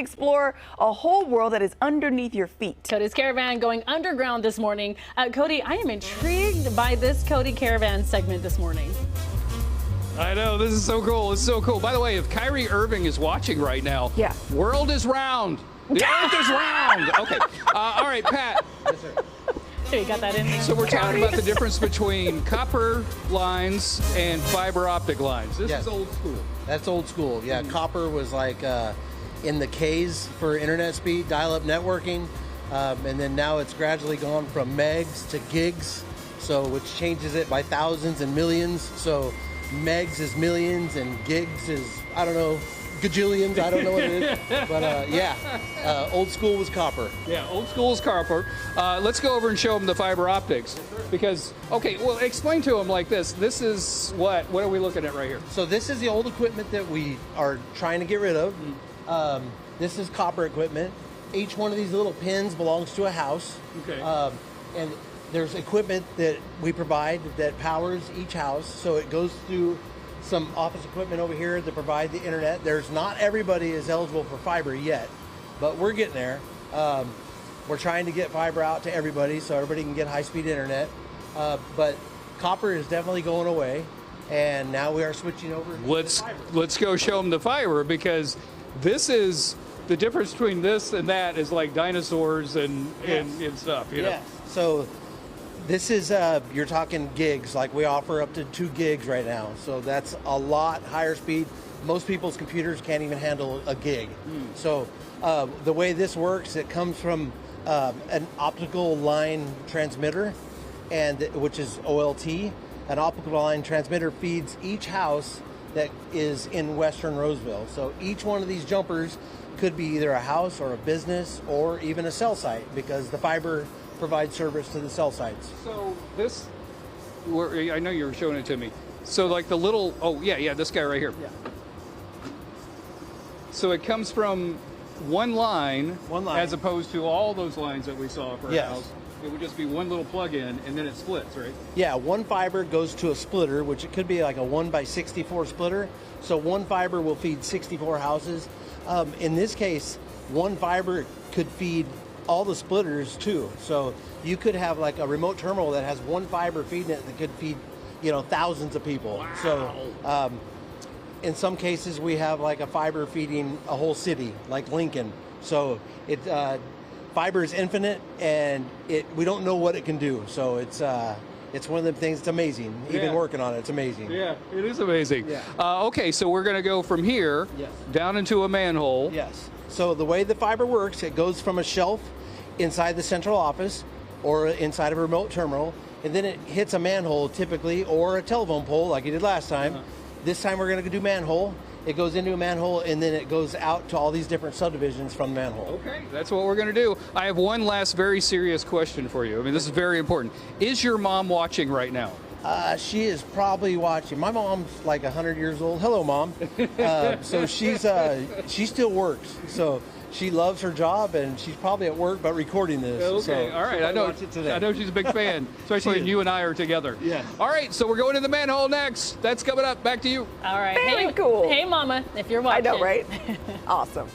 explore a whole world that is underneath your feet. Codys Caravan going underground this morning. Cody, I am intrigued by this Cody Caravan segment this morning. I know, this is so cool. It's so cool. By the way, if Kyrie Irving is watching right now, yeah, world is round. The earth is round. Okay. All right, Pat. Yes, sir. So you got that in there? So we're talking about the difference between copper lines and fiber optic lines. This is old school. That's old school. Yeah, copper was like in the Ks for internet speed, dial-up networking, and then now it's gradually gone from megs to gigs, so which changes it by thousands and millions. So megs is millions and gigs is, I don't know, gajillions. I don't know what it is. But old school was copper. Yeah, old school is copper. Let's go over and show them the fiber optics. Because, okay, well, explain to them like this. This is what are we looking at right here? So this is the old equipment that we are trying to get rid of. This is copper equipment. Each one of these little pins belongs to a house. Okay. And there's equipment that we provide that powers each house. So it goes through some office equipment over here that provide the internet. There's not everybody is eligible for fiber yet, but we're getting there. We're trying to get fiber out to everybody so everybody can get high-speed internet. But copper is definitely going away, and now we are switching over to fiber. Let's go show them the fiber, because this is the difference between this and that is like dinosaurs and stuff. You know? So this is, you're talking gigs, like we offer up to 2 gigs right now. So that's a lot higher speed. Most people's computers can't even handle a gig. So the way this works, it comes from an optical line transmitter, and which is OLT. An optical line transmitter feeds each house that is in Western Roseville. So each one of these jumpers could be either a house or a business or even a cell site, because the fiber provide service to the cell sites. So this, I know you were showing it to me. So like the little, this guy right here. Yeah. So it comes from one line, as opposed to all those lines that we saw for a house. It would just be one little plug-in, and then it splits, right? Yeah, one fiber goes to a splitter, which it could be like a 1x64 splitter. So one fiber will feed 64 houses. In this case, one fiber could feed all the splitters too. So you could have like a remote terminal that has one fiber feeding it that could feed, thousands of people. Wow. So in some cases we have like a fiber feeding a whole city, like Lincoln. So fiber is infinite, and we don't know what it can do. So it's one of them things. It's amazing. Even working on it, it's amazing. Yeah, it is amazing. Yeah. Okay, so we're going to go from here down into a manhole. Yes. So the way the fiber works, it goes from a shelf inside the central office or inside of a remote terminal, and then it hits a manhole typically, or a telephone pole like you did last time. This time we're going to do manhole. It goes into a manhole, and then it goes out to all these different subdivisions from the manhole. Okay, that's what we're going to do. I have one last very serious question for you. I mean, this is very important. Is your mom watching right now? She is probably watching. My mom's like 100 years old. Hello, Mom. So she still works. So she loves her job, and she's probably at work but recording this. Okay, so all right. I know she's a big fan, especially when you and I are together. Yeah. All right, so we're going to the manhole next. That's coming up. Back to you. All right. Very cool. Hey, Mama, if you're watching. I know, right? Awesome.